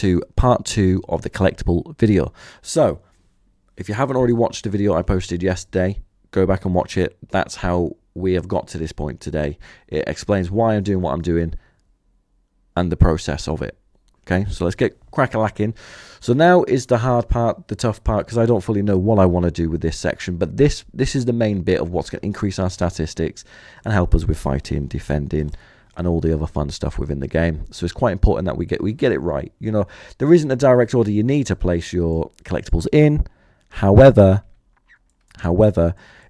to part 2 of the collectible video. So, if you haven't already watched the video I posted yesterday, go back and watch it. That's how we have got to this point today. It explains why I'm doing what I'm doing and the process of it. Okay, so let's get crack-a-lacking. So now is the hard part, the tough part, because I don't fully know what I want to do with this section. But this is the main bit of what's going to increase our statistics and help us with fighting, defending, and all the other fun stuff within the game. So it's quite important that we get it right. You know, there isn't a direct order you need to place your collectibles in. However,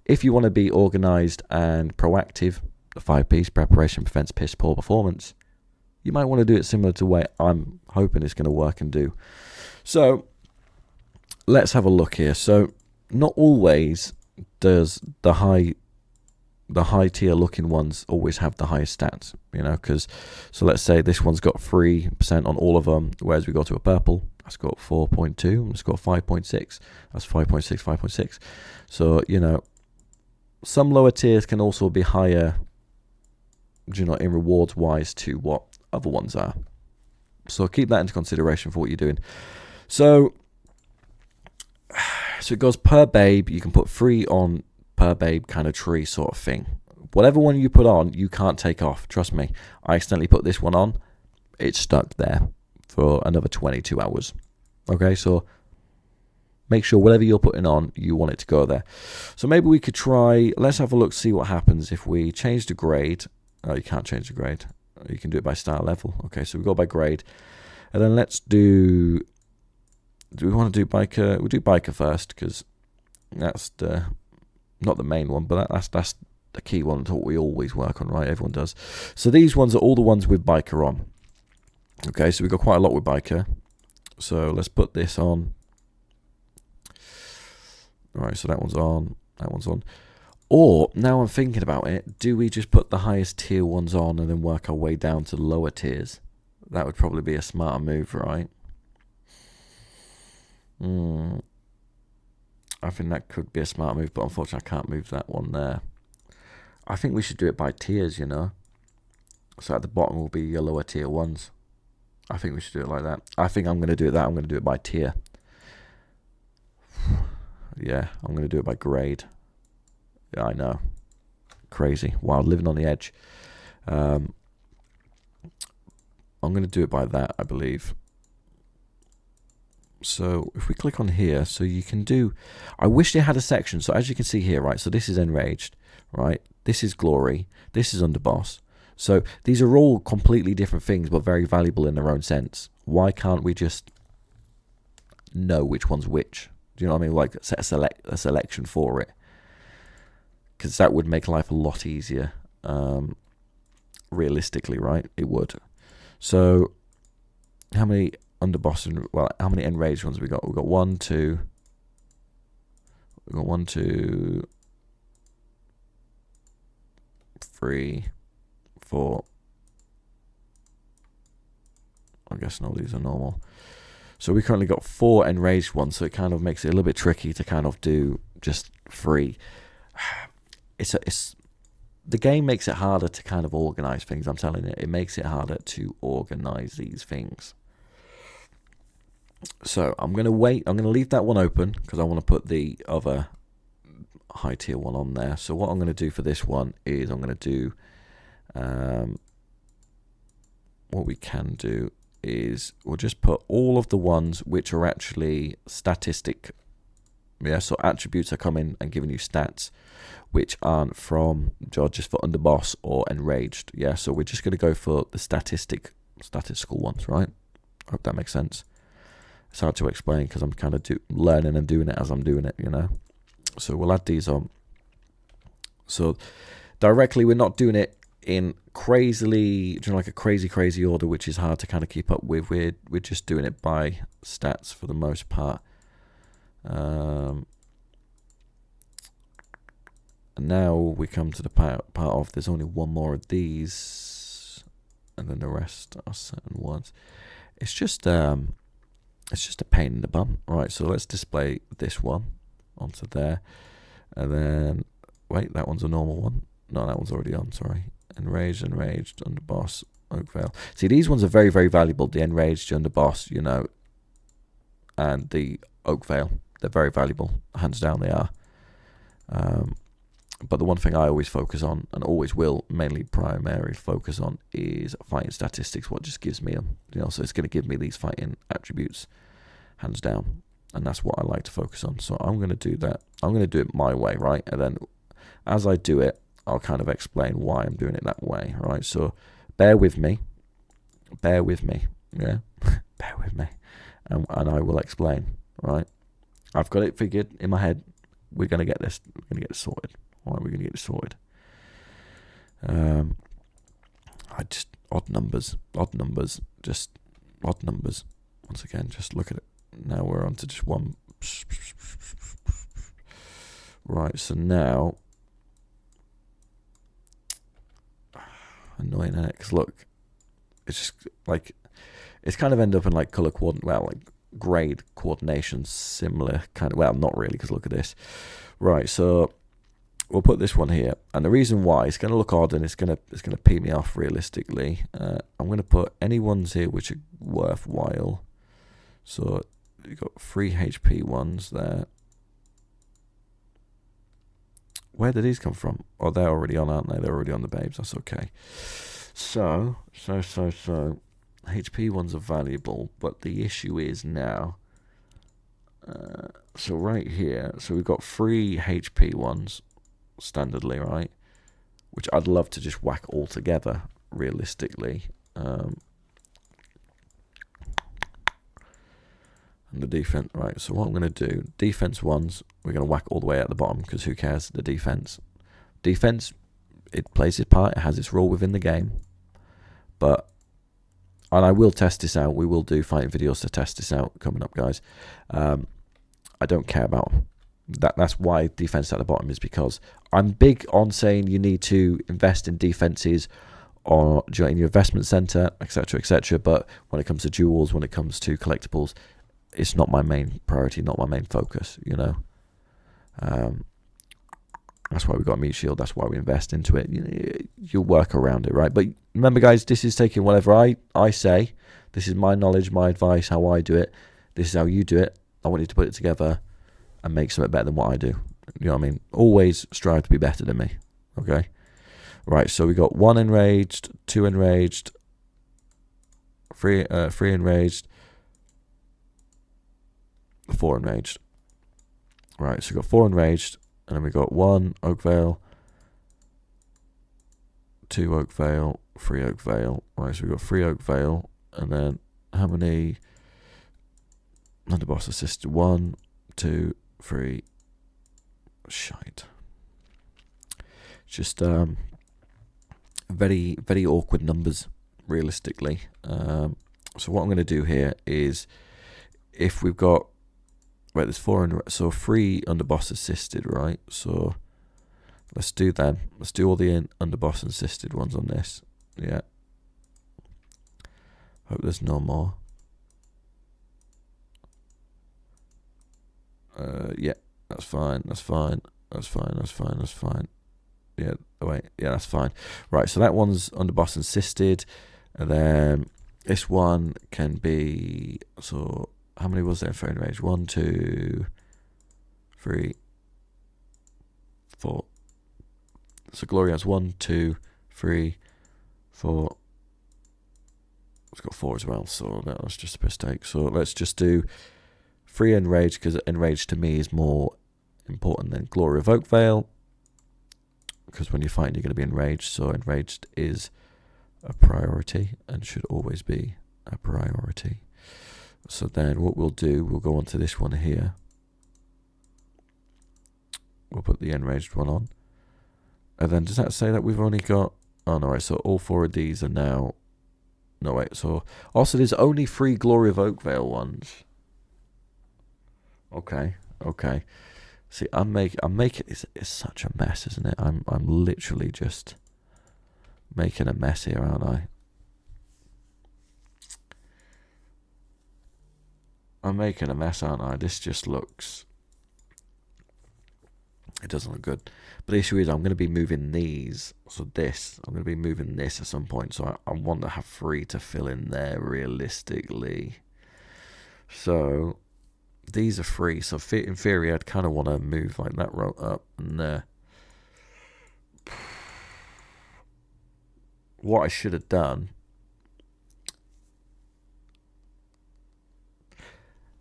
if you want to be organized and proactive, the 5 P's, preparation prevents piss poor performance. You might want to do it similar to the way I'm hoping it's going to work and do. So let's have a look here. So not always does the high tier looking ones always have the highest stats, you know, because so let's say this one's got 3% on all of them, whereas we go to a purple, that's got 4.2, it's got 5.6, that's 5.6, 5.6. So, you know, some lower tiers can also be higher, you know, in rewards wise to what other ones are. So keep that into consideration for what you're doing. So it goes per babe. You can put 3 on per babe kind of tree sort of thing. Whatever one you put on, you can't take off. Trust me. I accidentally put this one on. It's stuck there for another 22 hours. Okay, so make sure whatever you're putting on, you want it to go there. So maybe we could try, let's have a look, see what happens if we change the grade. Oh, you can't change the grade. You can do it by star level. Okay, so we go by grade. And then let's do we want to do biker? We'll do biker first because that's the not the main one, but that's the key one that we always work on, right? Everyone does. So these ones are all the ones with biker on. Okay, so we've got quite a lot with biker. So let's put this on. Alright, so that one's on. That one's on. Or, now I'm thinking about it, do we just put the highest tier ones on and then work our way down to the lower tiers? That would probably be a smarter move, right? I think that could be a smart move, but unfortunately I can't move that one there. I think we should do it by tiers, you know? So at the bottom will be your lower tier ones. I think we should do it like that. I think I'm going to do it that. I'm going to do it by tier. Yeah, I'm going to do it by grade. Yeah, I know. Crazy. Wild. Living on the edge. I'm going to do it by that, I believe. So if we click on here, so you can do... I wish they had a section. So as you can see here, right, so this is Enraged, right? This is Glory. This is Underboss. So these are all completely different things, but very valuable in their own sense. Why can't we just know which one's which? Do you know what I mean? Like set a selection for it. Because that would make life a lot easier. Realistically, right? It would. So how many Underboss and how many Enraged ones have we got? We've got 1, 2. We've got 1, 2, 3, 4. I guess no, these are normal. So we currently got 4 Enraged ones, so it kind of makes it a little bit tricky to kind of do just 3. The game makes it harder to kind of organize things. I'm telling you, it makes it harder to organize these things. So I'm going to wait. I'm going to leave that one open because I want to put the other high tier one on there. So what I'm going to do for this one is I'm going to do what we can do is we'll just put all of the ones which are actually statistic. Yeah, so attributes are coming and giving you stats which aren't from just for Underboss or Enraged. Yeah, so we're just going to go for the statistical ones, right? I hope that makes sense. It's hard to explain because I'm kind of learning and doing it as I'm doing it, you know. So we'll add these on. So directly, we're not doing it in crazily, you know, like a crazy order, which is hard to kind of keep up with. We're just doing it by stats for the most part. And now we come to the part of there's only one more of these, and then the rest are certain ones. It's just a pain in the bum. Right, so let's display this one onto there, and then wait, that one's a normal one. No, that one's already on. Sorry, Enraged, Underboss, Oakvale. See, these ones are very, very valuable. The Enraged, Underboss, you know, and the Oakvale. They're very valuable. Hands down, they are. But the one thing I always focus on, and always will mainly primarily focus on, is fighting statistics. What just gives me them, you know, so it's going to give me these fighting attributes, hands down, and that's what I like to focus on. So I'm going to do that. I'm going to do it my way, right? And then as I do it, I'll kind of explain why I'm doing it that way, right? So bear with me, yeah, bear with me, and I will explain, right? I've got it figured in my head. We're going to get this. We're going to get it sorted. Why are we going to get it sorted? I just odd numbers, just odd numbers. Once again, just look at it. Now we're on to just one. Right, so now, annoying, isn't it? Because look, it's just like, it's kind of end up in like color like grade coordination, similar kind of, well, not really, because look at this. Right, so we'll put this one here, and the reason why it's going to look odd and it's going to pee me off realistically. I'm going to put any ones here which are worthwhile. So you've got 3 HP ones there. Where did these come from? Oh, they're already on, aren't they? They're already on the babes. That's okay. So HP ones are valuable, but the issue is now. So right here, so we've got 3 HP ones. Standardly, right, which I'd love to just whack all together realistically, and the defense, right? So what I'm going to do, defense ones, we're going to whack all the way at the bottom, because who cares? The defense, it plays its part, it has its role within the game, and I will test this out. We will do fighting videos to test this out coming up, guys. I don't care about that's why defense at the bottom is, because I'm big on saying you need to invest in defenses or in your investment center, etc. But when it comes to jewels, when it comes to collectibles, it's not my main priority, not my main focus, you know. That's why we got meat shield. That's why we invest into it. You'll work around it, right? But remember, guys, this is taking whatever I say. This is my knowledge, my advice, how I do it. This is how you do it. I want you to put it together and make something better than what I do. You know what I mean? Always strive to be better than me. Okay? Right, so we got 1 enraged, 2 enraged, 3 enraged, 4 enraged. Right, so we got 4 enraged, and then we got 1 Oakvale, 2 Oakvale, 3 Oakvale. Right, so we got 3 Oakvale, and then how many underboss assisted? 1, 2, 3. Shite. Just very, very awkward numbers, realistically. So what I'm going to do here is, if we've got, right, there's 4 so 3 underboss assisted, right? So let's do them. Let's do all the underboss assisted ones on this. Yeah. Hope there's no more. Yeah, that's fine. Yeah, wait, yeah, that's fine. Right, so that one's underboss assisted, and then this one can be, so how many was there in phone range? 1, 2, 3, 4. So Glory has 1, 2, 3, 4. It's got 4 as well, so that was just a mistake. So let's just do 3 enraged, because enraged to me is more important than Glory of Oakvale, because when you're fighting you're going to be enraged, so enraged is a priority and should always be a priority. So then what we'll do, we'll go on to this one here. We'll put the enraged one on, and then does that say that we've only got, oh no, right, so all 4 of these are now, no wait, so also there's only 3 Glory of Oakvale ones. Okay. See, I'm making it's such a mess, isn't it? I'm literally just making a mess here, aren't I? I'm making a mess, aren't I? This just looks It doesn't look good. But the issue is I'm going to be moving these. So I'm going to be moving this at some point. So I want to have 3 to fill in there realistically. So these are 3. So in theory, I'd kind of want to move like that row up and there. What I should have done.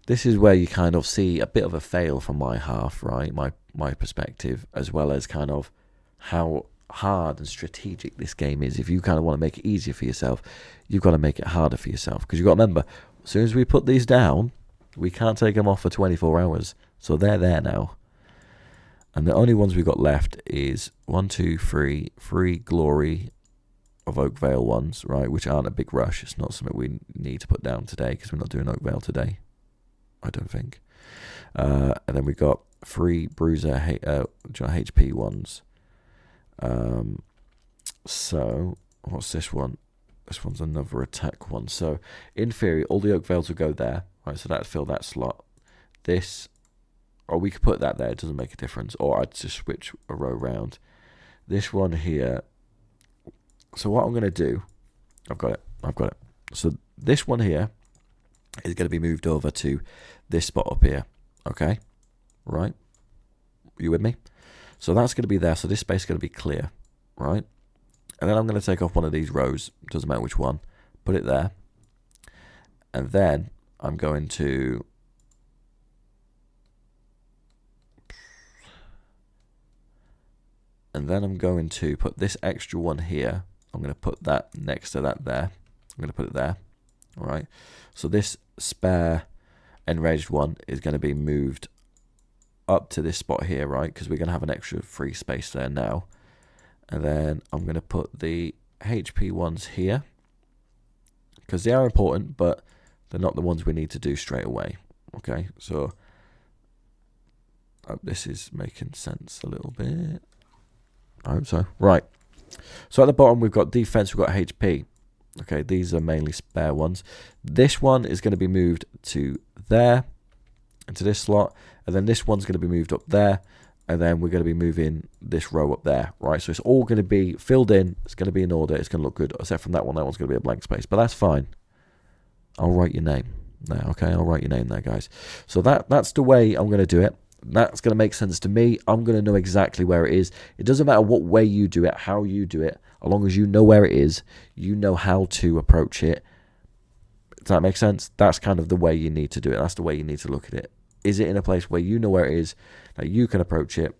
This is where you kind of see a bit of a fail from my half, right? My perspective, as well as kind of how hard and strategic this game is. If you kind of want to make it easier for yourself, you've got to make it harder for yourself. Because you've got to remember, as soon as we put these down, we can't take them off for 24 hours. So they're there now. And the only ones we've got left is 1, 2, 3 Glory of Oakvale ones, right? Which aren't a big rush. It's not something we need to put down today because we're not doing Oakvale today. I don't think. And then we got 3 Bruiser HP ones. So what's this one? This one's another attack one. So in theory, all the Oakvales will go there. Right, so that'd fill that slot. This, or we could put that there. It doesn't make a difference. Or I'd just switch a row round. This one here. So what I'm going to do, I've got it. So this one here is going to be moved over to this spot up here. Okay? Right? You with me? So that's going to be there. So this space is going to be clear. Right? And then I'm going to take off one of these rows. Doesn't matter which one. Put it there. And then I'm going to... And then I'm going to put this extra one here. I'm going to put that next to that there. I'm going to put it there. All right. So this spare enraged one is going to be moved up to this spot here, right? Because we're going to have an extra free space there now. And then I'm going to put the HP ones here. Because they are important, but they're not the ones we need to do straight away. Okay. So this is making sense a little bit. I hope so. Right. So at the bottom, we've got defense, we've got HP. Okay, these are mainly spare ones. This one is going to be moved to there, into this slot. And then this one's going to be moved up there. And then we're going to be moving this row up there, right? So it's all going to be filled in. It's going to be in order. It's going to look good. Except from that one's going to be a blank space. But that's fine. I'll write your name there, okay? I'll write your name there, guys. So that's the way I'm going to do it. That's going to make sense to me. I'm going to know exactly where it is. It doesn't matter what way you do it, how you do it. As long as you know where it is, you know how to approach it. Does that make sense? That's kind of the way you need to do it. That's the way you need to look at it. Is it in a place where you know where it is, that you can approach it,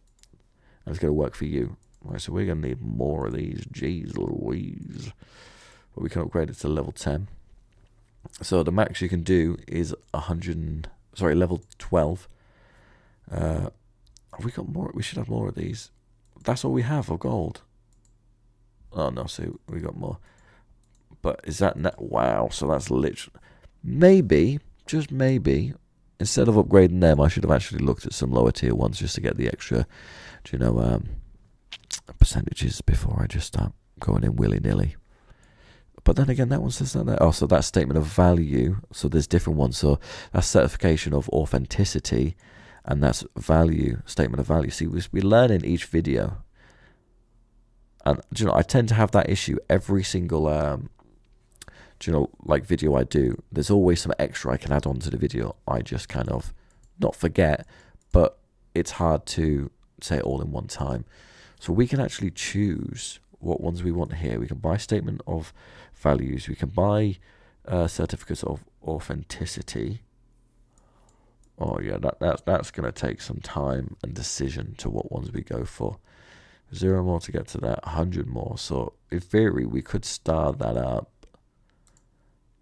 and it's going to work for you? Right, so we're going to need more of these. Jeez Louise. But we can upgrade it to level 10. So the max you can do is level 12. Have we got more? We should have more of these. That's all we have of gold. Oh no, see, we got more. But is that wow? So that's literally maybe, just maybe, instead of upgrading them, I should have actually looked at some lower tier ones just to get the extra, percentages before I just start going in willy nilly. But then again, that one says that there. Oh, so that's statement of value. So there's different ones. So that's certification of authenticity. And that's value, statement of value. See, we learn in each video. And, I tend to have that issue every single, video I do. There's always some extra I can add on to the video. I just kind of, not forget, but it's hard to say it all in one time. So we can actually choose what ones we want here. We can buy statement of values. We can buy certificates of authenticity. Oh yeah, that's going to take some time and decision to what ones we go for. 0 more to get to that, 100 more. So in theory, we could start that up.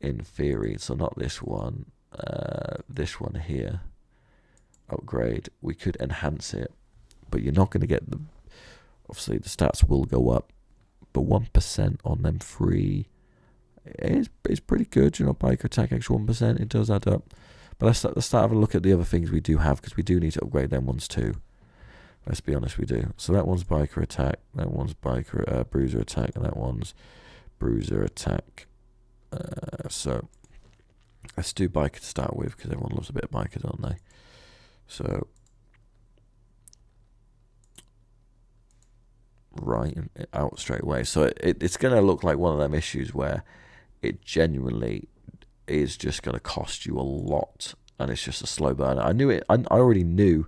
In theory, so not this one, this one here. Upgrade. We could enhance it, but you're not going to get obviously the stats will go up, but 1% on them 3 is pretty good. Bike attack extra 1%, it does add up. But let's start having a look at the other things we do have, because we do need to upgrade them ones too. Let's be honest, we do. So that one's biker attack, that one's bruiser attack, and that one's bruiser attack. So let's do biker to start with, because everyone loves a bit of biker, don't they? So right out straight away. So it's going to look like one of them issues where it genuinely is just going to cost you a lot, and it's just a slow burner. I knew it. I already knew,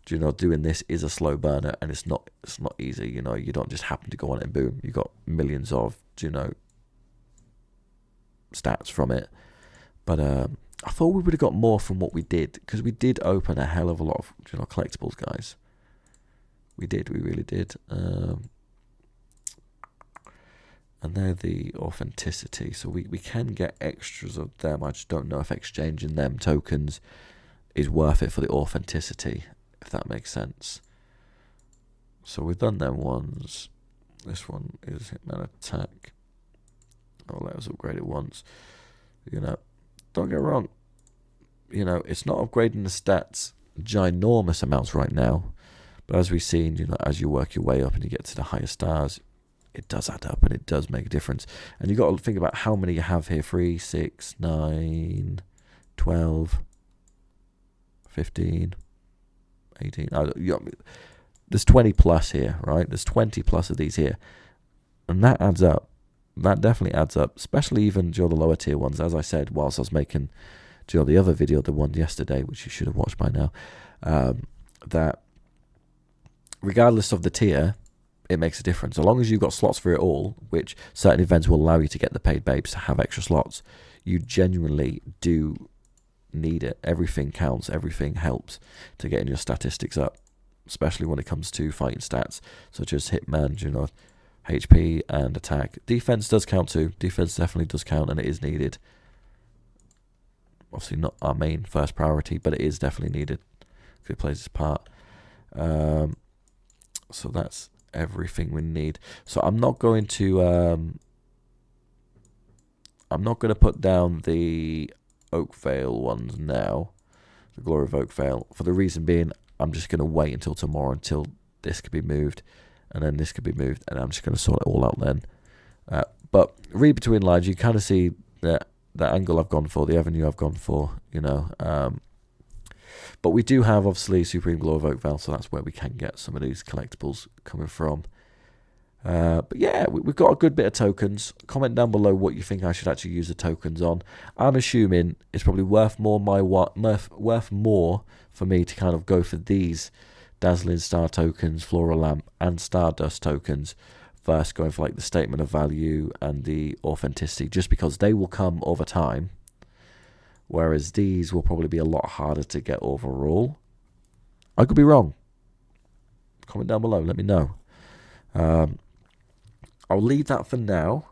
doing this is a slow burner, and it's not easy. You don't just happen to go on it and boom, you got millions of stats from it. But I thought we would have got more from what we did, because we did open a hell of a lot of collectibles, guys. We really did. And they're the authenticity, so we can get extras of them. I just don't know if exchanging them tokens is worth it for the authenticity, if that makes sense. So we've done them ones. This one is Hitman Attack. Oh, let us upgrade it once. Don't get wrong. It's not upgrading the stats ginormous amounts right now, but as we've seen, as you work your way up and you get to the higher stars, it does add up and it does make a difference. And you've got to think about how many you have here. 3, 6, 9, 12, 15, 18. There's 20 plus here, right? There's 20 plus of these here. And that adds up. That definitely adds up, especially even the lower tier ones. As I said, whilst I was making the other video, the one yesterday, which you should have watched by now, that regardless of the tier, it makes a difference. As long as you've got slots for it all, which certain events will allow you to get the paid babes to have extra slots, you genuinely do need it. Everything counts. Everything helps to getting your statistics up, especially when it comes to fighting stats, such as Hitman, HP and attack. Defense does count too. Defense definitely does count, and it is needed. Obviously not our main first priority, but it is definitely needed. It plays its part. So that's everything we need. So I'm not going to put down the Oakvale ones now, the Glory of Oakvale, for the reason being I'm just going to wait until tomorrow, until this could be moved, and then this could be moved, and I'm just going to sort it all out then. But read between lines, you kind of see that the angle I've gone for, the avenue I've gone for, But we do have, obviously, Supreme Glory of Oakvale, so that's where we can get some of these collectibles coming from. But yeah, we've got a good bit of tokens. Comment down below what you think I should actually use the tokens on. I'm assuming it's probably worth more for me to kind of go for these Dazzling Star tokens, Floral Lamp, and Stardust tokens first, going for like the Statement of Value and the Authenticity, just because they will come over time. Whereas these will probably be a lot harder to get overall. I could be wrong. Comment down below, let me know. I'll leave that for now.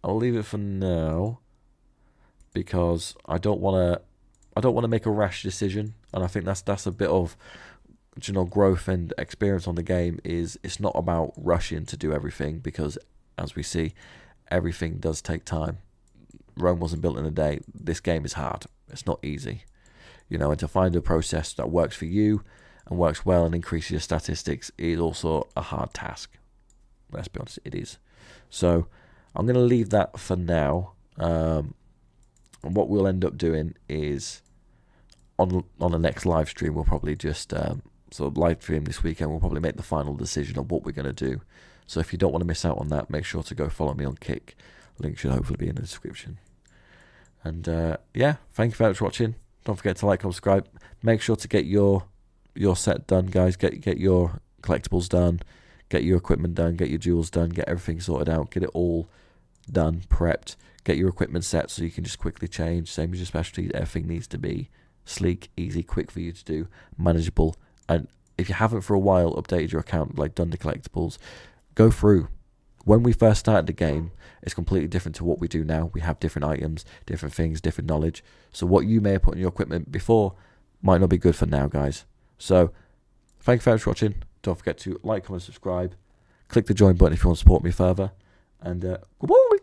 I'll leave it for now because I don't want to make a rash decision, and I think that's a bit of growth and experience on the game. Is it's not about rushing to do everything, because as we see, everything does take time. Rome wasn't built in a day. This game is hard. It's not easy. And to find a process that works for you and works well and increases your statistics is also a hard task. Let's be honest, it is. So I'm going to leave that for now. And what we'll end up doing is on the next live stream, we'll probably just live stream this weekend. We'll probably make the final decision on what we're going to do. So if you don't want to miss out on that, make sure to go follow me on Kick. Link should hopefully be in the description. And yeah, thank you very much for watching. Don't forget to like, subscribe. Make sure to get your set done, guys. Get your collectibles done. Get your equipment done. Get your jewels done. Get everything sorted out. Get it all done, prepped. Get your equipment set so you can just quickly change. Same as your specialties. Everything needs to be sleek, easy, quick for you to do, manageable. And if you haven't for a while updated your account, like done the collectibles, go through. When we first started the game, it's completely different to what we do now. We have different items, different things, different knowledge. So what you may have put in your equipment before might not be good for now, guys. So thank you very much for watching. Don't forget to like, comment, subscribe. Click the join button if you want to support me further. And goodbye.